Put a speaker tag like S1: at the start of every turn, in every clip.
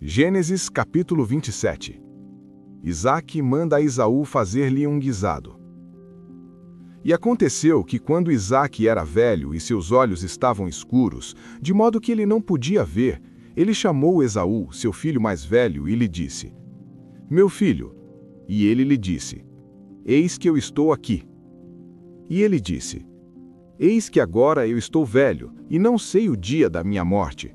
S1: Gênesis capítulo 27. Isaque manda a Esaú fazer-lhe um guisado. E aconteceu que quando Isaque era velho e seus olhos estavam escuros, de modo que ele não podia ver, ele chamou Esaú, seu filho mais velho, e lhe disse: Meu filho. E ele lhe disse: Eis que eu estou aqui. E ele disse: Eis que agora eu estou velho, e não sei o dia da minha morte.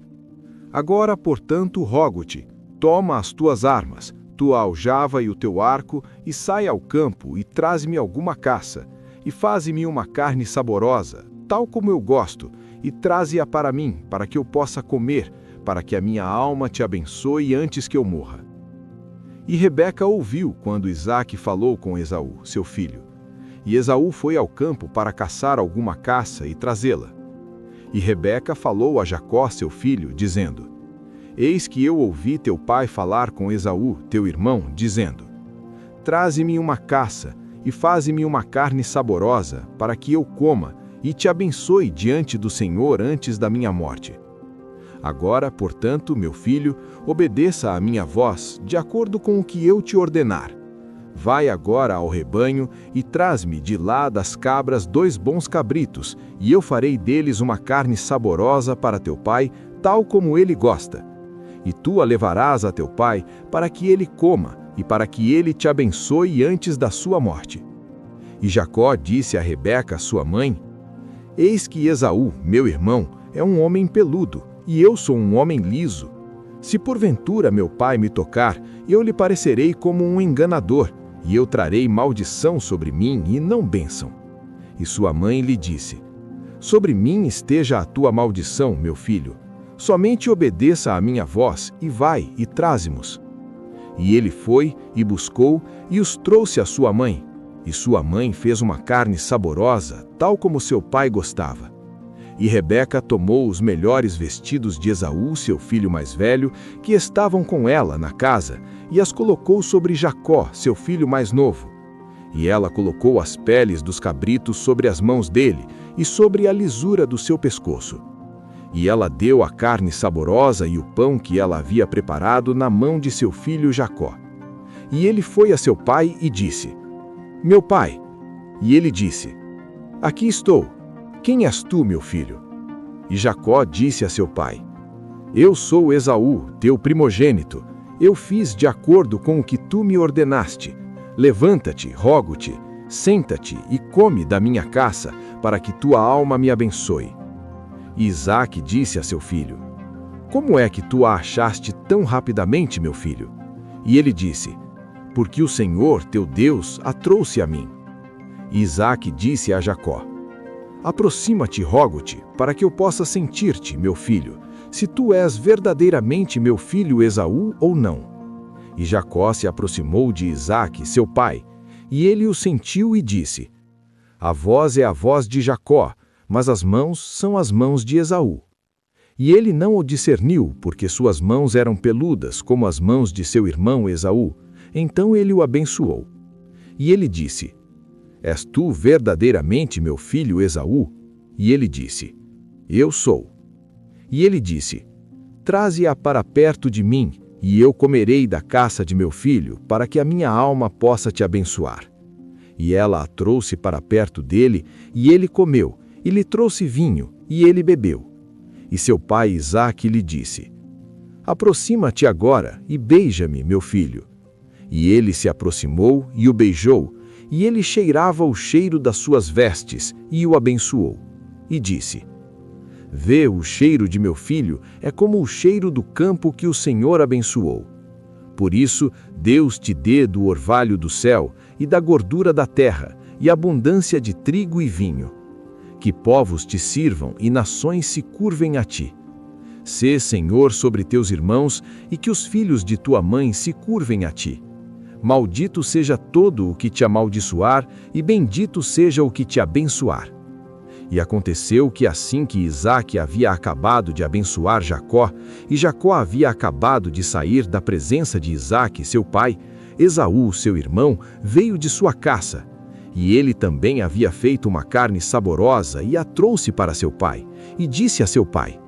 S1: Agora, portanto, rogo-te, toma as tuas armas, tua aljava e o teu arco, e sai ao campo, e traze-me alguma caça, e faze-me uma carne saborosa, tal como eu gosto, e traze-a para mim, para que eu possa comer, para que a minha alma te abençoe antes que eu morra. E Rebeca ouviu quando Isaque falou com Esaú, seu filho. E Esaú foi ao campo para caçar alguma caça e trazê-la. E Rebeca falou a Jacó, seu filho, dizendo: Eis que eu ouvi teu pai falar com Esaú, teu irmão, dizendo: Traze-me uma caça e faze-me uma carne saborosa, para que eu coma e te abençoe diante do Senhor antes da minha morte. Agora, portanto, meu filho, obedeça à minha voz, de acordo com o que eu te ordenar. Vai agora ao rebanho e traz-me de lá das cabras 2 bons cabritos, e eu farei deles uma carne saborosa para teu pai, tal como ele gosta. E tu a levarás a teu pai, para que ele coma, e para que ele te abençoe antes da sua morte. E Jacó disse a Rebeca, sua mãe: Eis que Esaú, meu irmão, é um homem peludo, e eu sou um homem liso. Se porventura meu pai me tocar, eu lhe parecerei como um enganador, e eu trarei maldição sobre mim e não bênção. E sua mãe lhe disse: Sobre mim esteja a tua maldição, meu filho. Somente obedeça à minha voz, e vai, e traze-mos. E ele foi, e buscou, e os trouxe à sua mãe. E sua mãe fez uma carne saborosa, tal como seu pai gostava. E Rebeca tomou os melhores vestidos de Esaú, seu filho mais velho, que estavam com ela na casa, e as colocou sobre Jacó, seu filho mais novo. E ela colocou as peles dos cabritos sobre as mãos dele, e sobre a lisura do seu pescoço. E ela deu a carne saborosa e o pão que ela havia preparado na mão de seu filho Jacó. E ele foi a seu pai e disse: Meu pai. E ele disse: Aqui estou. Quem és tu, meu filho? E Jacó disse a seu pai: Eu sou Esaú, teu primogênito. Eu fiz de acordo com o que tu me ordenaste. Levanta-te, rogo-te, senta-te e come da minha caça, para que tua alma me abençoe. E Isaque disse a seu filho: Como é que tu a achaste tão rapidamente, meu filho? E ele disse: Porque o Senhor, teu Deus, a trouxe a mim. E Isaque disse a Jacó: Aproxima-te, rogo-te, para que eu possa sentir-te, meu filho, se tu és verdadeiramente meu filho Esaú ou não. E Jacó se aproximou de Isaque, seu pai, e ele o sentiu e disse: A voz é a voz de Jacó, mas as mãos são as mãos de Esaú. E ele não o discerniu, porque suas mãos eram peludas, como as mãos de seu irmão Esaú. Então ele o abençoou. E ele disse: És tu verdadeiramente meu filho Esaú? E ele disse: Eu sou. E ele disse: Traze-a para perto de mim, e eu comerei da caça de meu filho, para que a minha alma possa te abençoar. E ela a trouxe para perto dele, e ele comeu, e lhe trouxe vinho, e ele bebeu. E seu pai Isaque lhe disse: Aproxima-te agora, e beija-me, meu filho. E ele se aproximou, e o beijou, e ele cheirava o cheiro das suas vestes, e o abençoou. E disse: Vê, o cheiro de meu filho é como o cheiro do campo que o Senhor abençoou. Por isso, Deus te dê do orvalho do céu, e da gordura da terra, e abundância de trigo e vinho. Que povos te sirvam, e nações se curvem a ti. Sê Senhor sobre teus irmãos, e que os filhos de tua mãe se curvem a ti. Maldito seja todo o que te amaldiçoar, e bendito seja o que te abençoar. E aconteceu que assim que Isaque havia acabado de abençoar Jacó, e Jacó havia acabado de sair da presença de Isaque, seu pai, Esaú, seu irmão, veio de sua caça. E ele também havia feito uma carne saborosa e a trouxe para seu pai. E disse a seu pai: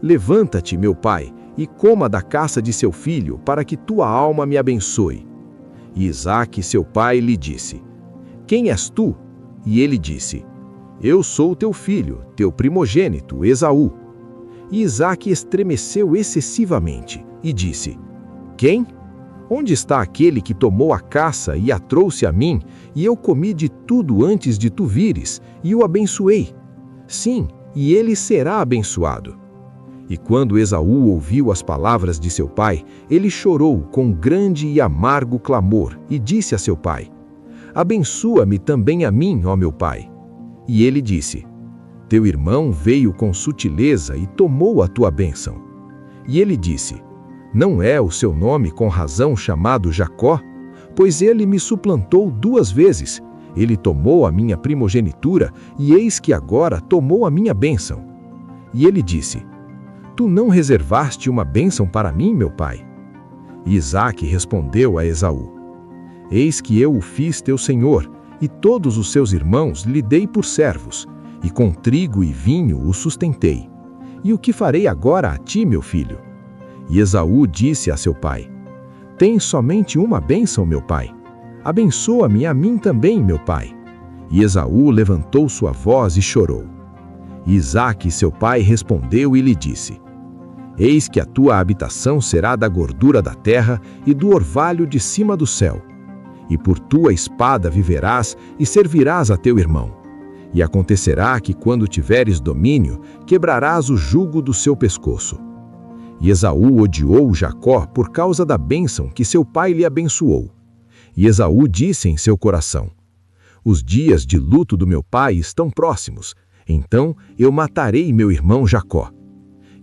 S1: Levanta-te, meu pai,
S2: e coma da caça de seu filho, para que tua alma me abençoe. E Isaque, seu pai, lhe disse: Quem és tu? E ele disse: Eu sou teu filho, teu primogênito, Esaú. E Isaque estremeceu excessivamente e disse: Quem? Onde está aquele que tomou a caça e a trouxe a mim, e eu comi de tudo antes de tu vires, e o abençoei? Sim, e ele será abençoado. E quando Esaú ouviu as palavras de seu pai, ele chorou com grande e amargo clamor, e disse a seu pai: Abençoa-me também a mim, ó meu pai. E ele disse: Teu irmão veio com sutileza e tomou a tua bênção. E ele disse: Não é o seu nome com razão chamado Jacó? Pois ele me suplantou 2 vezes. Ele tomou a minha primogenitura, e eis que agora tomou a minha bênção. E ele disse: Tu não reservaste uma bênção para mim, meu pai? E Isaque respondeu a Esaú: Eis que eu o fiz teu senhor, e todos os seus irmãos lhe dei por servos, e com trigo e vinho o sustentei. E o que farei agora a ti, meu filho? E Esaú disse a seu pai: Tens somente uma bênção, meu pai. Abençoa-me a mim também, meu pai. E Esaú levantou sua voz e chorou. E Isaque, seu pai, respondeu e lhe disse: Eis que a tua habitação será da gordura da terra e do orvalho de cima do céu. E por tua espada viverás e servirás a teu irmão. E acontecerá que, quando tiveres domínio, quebrarás o jugo do seu pescoço. E Esaú odiou Jacó por causa da bênção que seu pai lhe abençoou. E Esaú disse em seu coração: Os dias de luto do meu pai estão próximos, então eu matarei meu irmão Jacó.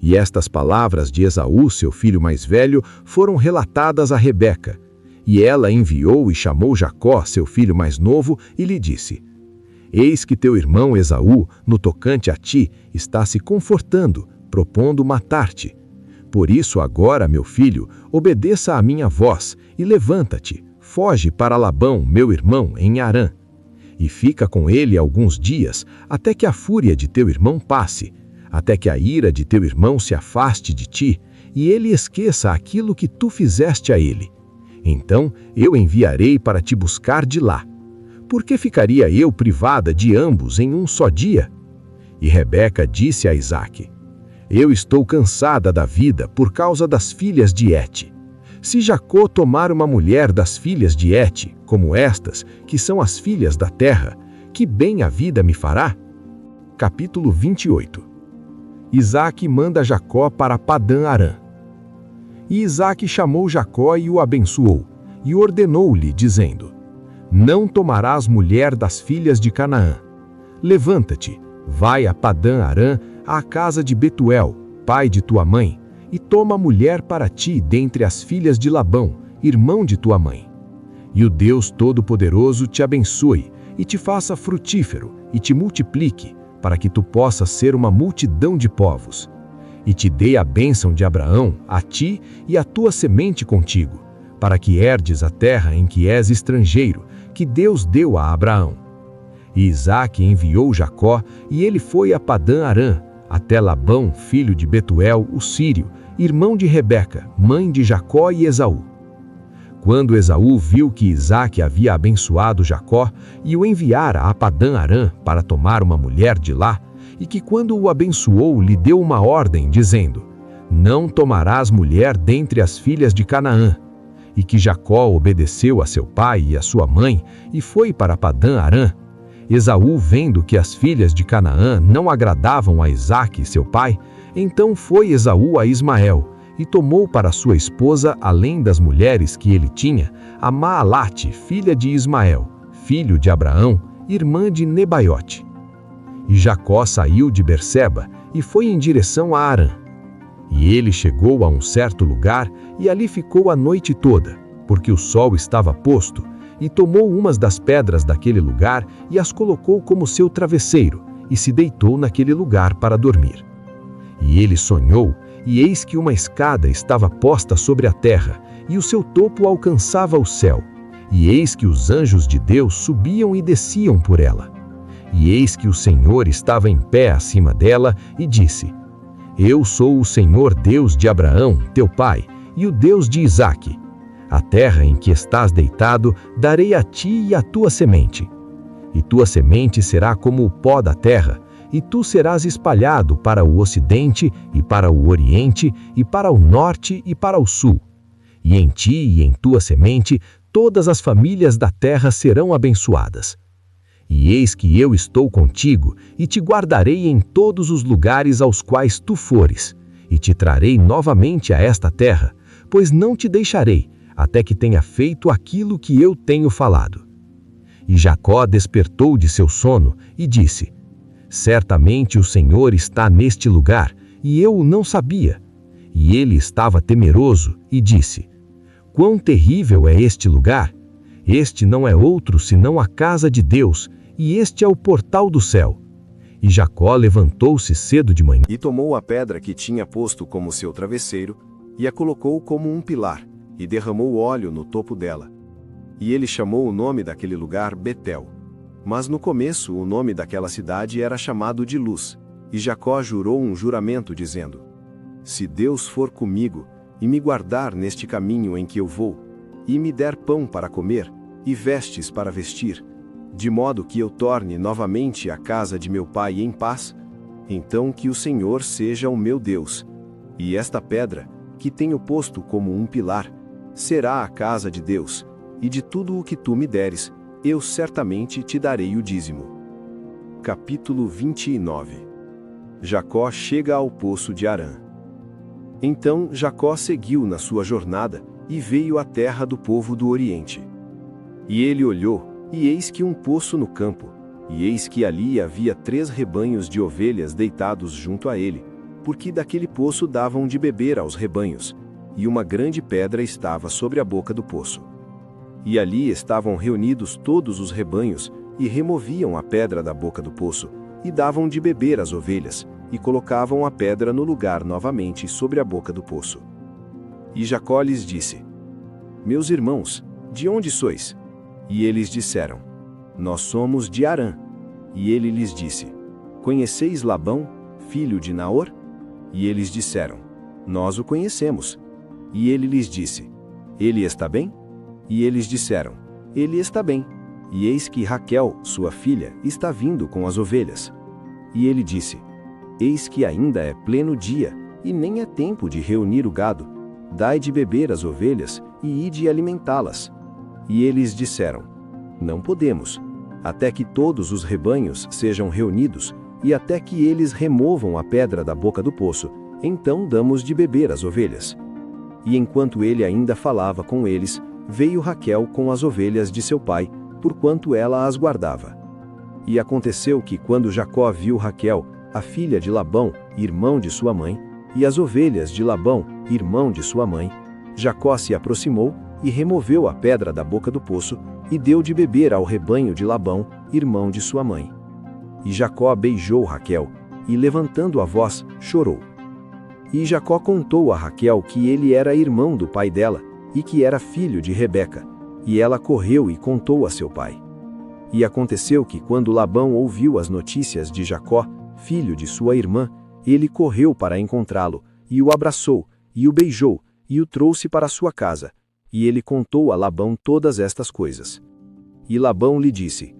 S2: E estas palavras de Esaú, seu filho mais velho, foram relatadas a Rebeca. E ela enviou e chamou Jacó, seu filho mais novo, e lhe disse: Eis que teu irmão Esaú, no tocante a ti, está se confortando, propondo matar-te. Por isso agora, meu filho, obedeça à minha voz, e levanta-te, foge para Labão, meu irmão, em Harã. E fica com ele alguns dias, até que a fúria de teu irmão passe, até que a ira de teu irmão se afaste de ti, e ele esqueça aquilo que tu fizeste a ele. Então eu enviarei para te buscar de lá. Por que ficaria eu privada de ambos em um só dia? E Rebeca disse a Isaque: Eu estou cansada da vida por causa das filhas de Et. Se Jacó tomar uma mulher das filhas de Et, como estas, que são as filhas da terra, que bem a vida me fará? Capítulo 28. Isaque manda Jacó para Padã-Arã. E Isaque chamou Jacó e o abençoou, e ordenou-lhe, dizendo: Não tomarás mulher das filhas de Canaã. Levanta-te, vai a Padã-Arã, à casa de Betuel, pai de tua mãe, e toma mulher para ti dentre as filhas de Labão, irmão de tua mãe. E o Deus Todo-Poderoso te abençoe, e te faça frutífero, e te multiplique, para que tu possas ser uma multidão de povos. E te dê a bênção de Abraão, a ti e a tua semente contigo, para que herdes a terra em que és estrangeiro, que Deus deu a Abraão. E Isaque enviou Jacó, e ele foi a Padã-Arã, até Labão, filho de Betuel, o sírio, irmão de Rebeca, mãe de Jacó e Esaú. Quando Esaú viu que Isaque havia abençoado Jacó e o enviara a Padã-Arã para tomar uma mulher de lá, e que quando o abençoou lhe deu uma ordem, dizendo: Não tomarás mulher dentre as filhas de Canaã, e que Jacó obedeceu a seu pai e a sua mãe, e foi para Padã-Arã, Esaú, vendo que as filhas de Canaã não agradavam a Isaque, seu pai, então foi Esaú a Ismael, e tomou para sua esposa, além das mulheres que ele tinha, a Maalate, filha de Ismael, filho de Abraão, irmã de Nebaiote. E Jacó saiu de Berseba e foi em direção a Harã. E ele chegou a um certo lugar e ali ficou a noite toda, porque o sol estava posto, e tomou umas das pedras daquele lugar e as colocou como seu travesseiro, e se deitou naquele lugar para dormir. E ele sonhou, e eis que uma escada estava posta sobre a terra, e o seu topo alcançava o céu, e eis que os anjos de Deus subiam e desciam por ela. E eis que o Senhor estava em pé acima dela, e disse: Eu sou o Senhor Deus de Abraão, teu pai, e o Deus de Isaque. A terra em que estás deitado darei a ti e à tua semente. E tua semente será como o pó da terra, e tu serás espalhado para o ocidente e para o oriente e para o norte e para o sul. E em ti e em tua semente todas as famílias da terra serão abençoadas. E eis que eu estou contigo, e te guardarei em todos os lugares aos quais tu fores, e te trarei novamente a esta terra, pois não te deixarei, até que tenha feito aquilo que eu tenho falado. E Jacó despertou de seu sono e disse: Certamente o Senhor está neste lugar, e eu o não sabia. E ele estava temeroso e disse: Quão terrível é este lugar! Este não é outro senão a casa de Deus, e este é o portal do céu. E Jacó levantou-se cedo de manhã.
S3: E tomou a pedra que tinha posto como seu travesseiro, e a colocou como um pilar, e derramou óleo no topo dela. E ele chamou o nome daquele lugar Betel. Mas no começo o nome daquela cidade era chamado de Luz. E Jacó jurou um juramento, dizendo: Se Deus for comigo, e me guardar neste caminho em que eu vou, e me der pão para comer, e vestes para vestir, de modo que eu torne novamente a casa de meu pai em paz, então que o Senhor seja o meu Deus, e esta pedra, que tenho posto como um pilar, será a casa de Deus, e de tudo o que tu me deres, eu certamente te darei o dízimo. Capítulo 29. Jacó chega ao poço de Harã. Então Jacó seguiu na sua jornada, e veio à terra do povo do Oriente. E ele olhou, e eis que um poço no campo, e eis que ali havia 3 rebanhos de ovelhas deitados junto a ele, porque daquele poço davam de beber aos rebanhos, e uma grande pedra estava sobre a boca do poço. E ali estavam reunidos todos os rebanhos, e removiam a pedra da boca do poço, e davam de beber às ovelhas, e colocavam a pedra no lugar novamente sobre a boca do poço. E Jacó lhes disse: Meus irmãos, de onde sois? E eles disseram: Nós somos de Harã. E ele lhes disse: Conheceis Labão, filho de Naor? E eles disseram: Nós o conhecemos. E ele lhes disse: Ele está bem? E eles disseram: Ele está bem. E eis que Raquel, sua filha, está vindo com as ovelhas. E ele disse: Eis que ainda é pleno dia, e nem é tempo de reunir o gado. Dai de beber às ovelhas, e ide alimentá-las. E eles disseram: Não podemos, até que todos os rebanhos sejam reunidos, e até que eles removam a pedra da boca do poço, então damos de beber às ovelhas. E enquanto ele ainda falava com eles, veio Raquel com as ovelhas de seu pai, porquanto ela as guardava. E aconteceu que quando Jacó viu Raquel, a filha de Labão, irmão de sua mãe, e as ovelhas de Labão, irmão de sua mãe, Jacó se aproximou e removeu a pedra da boca do poço, e deu de beber ao rebanho de Labão, irmão de sua mãe. E Jacó beijou Raquel, e levantando a voz, chorou. E Jacó contou a Raquel que ele era irmão do pai dela, e que era filho de Rebeca, e ela correu e contou a seu pai. E aconteceu que quando Labão ouviu as notícias de Jacó, filho de sua irmã, ele correu para encontrá-lo, e o abraçou, e o beijou, e o trouxe para sua casa. E ele contou a Labão todas estas coisas. E Labão lhe disse: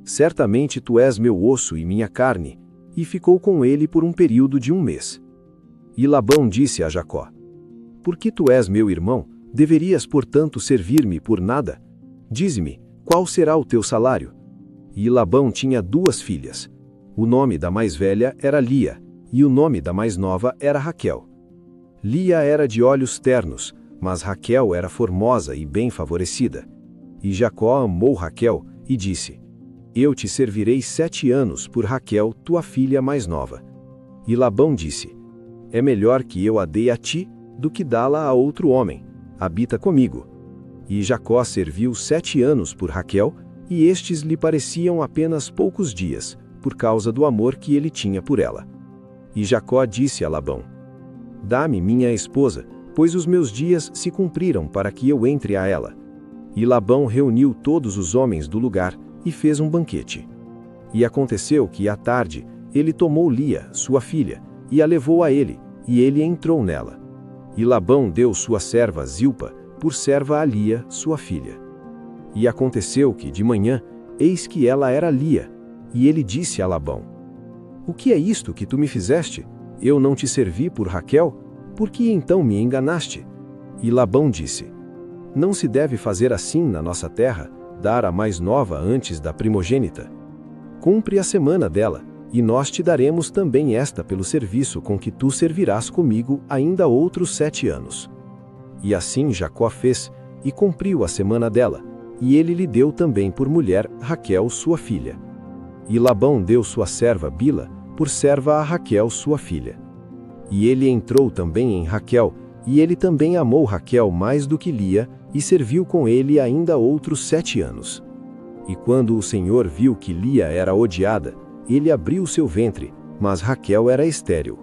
S3: Certamente tu és meu osso e minha carne, e ficou com ele por um período de 1 mês. E Labão disse a Jacó: Porque tu és meu irmão, deverias, portanto, servir-me por nada? Dize-me, qual será o teu salário? E Labão tinha 2 filhas. O nome da mais velha era Lia, e o nome da mais nova era Raquel. Lia era de olhos ternos, mas Raquel era formosa e bem favorecida. E Jacó amou Raquel, e disse: Eu te servirei 7 anos por Raquel, tua filha mais nova. E Labão disse: É melhor que eu a dê a ti, do que dá-la a outro homem. Habita comigo. E Jacó serviu 7 anos por Raquel, e estes lhe pareciam apenas poucos dias, por causa do amor que ele tinha por ela. E Jacó disse a Labão: Dá-me minha esposa, pois os meus dias se cumpriram para que eu entre a ela. E Labão reuniu todos os homens do lugar, e fez um banquete. E aconteceu que, à tarde, ele tomou Lia, sua filha,
S2: e a levou a ele, e ele entrou nela. E Labão deu sua serva Zilpa por serva a Lia, sua filha. E aconteceu que, de manhã, eis que ela era Lia, e ele disse a Labão: O que é isto que tu me fizeste? Eu não te servi por Raquel? Por que então me enganaste? E Labão disse: Não se deve fazer assim na nossa terra, dar a mais nova antes da primogênita. Cumpre a semana dela, e nós te daremos também esta pelo serviço com que tu servirás comigo ainda outros 7 anos. E assim Jacó fez, e cumpriu a semana dela, e ele lhe deu também por mulher Raquel sua filha. E Labão deu sua serva Bila por serva a Raquel sua filha. E ele entrou também em Raquel, e ele também amou Raquel mais do que Lia, e serviu com ele ainda outros 7 anos. E quando o Senhor viu que Lia era odiada, ele abriu seu ventre, mas Raquel era estéril.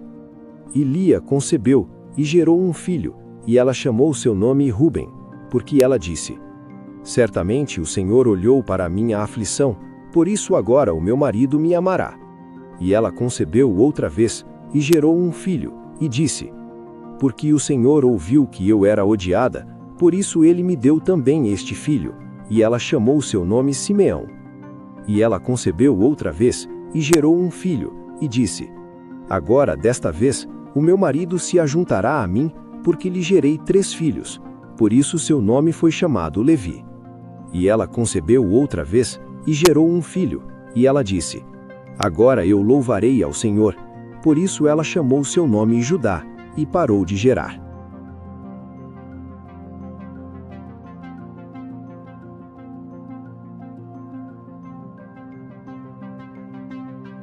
S2: E Lia concebeu, e gerou um filho, e ela chamou seu nome Ruben, porque ela disse: Certamente o Senhor olhou para a minha aflição, por isso agora o meu marido me amará. E ela concebeu outra vez, e gerou um filho, e disse: Porque o Senhor ouviu que eu era odiada, por isso ele me deu também este filho, e ela chamou seu nome Simeão. E ela concebeu outra vez, e gerou um filho, e disse: Agora, desta vez, o meu marido se ajuntará a mim, porque lhe gerei 3 filhos, por isso seu nome foi chamado Levi. E ela concebeu outra vez, e gerou um filho, e ela disse: Agora eu louvarei ao Senhor. Por isso ela chamou seu nome Judá, e parou de gerar.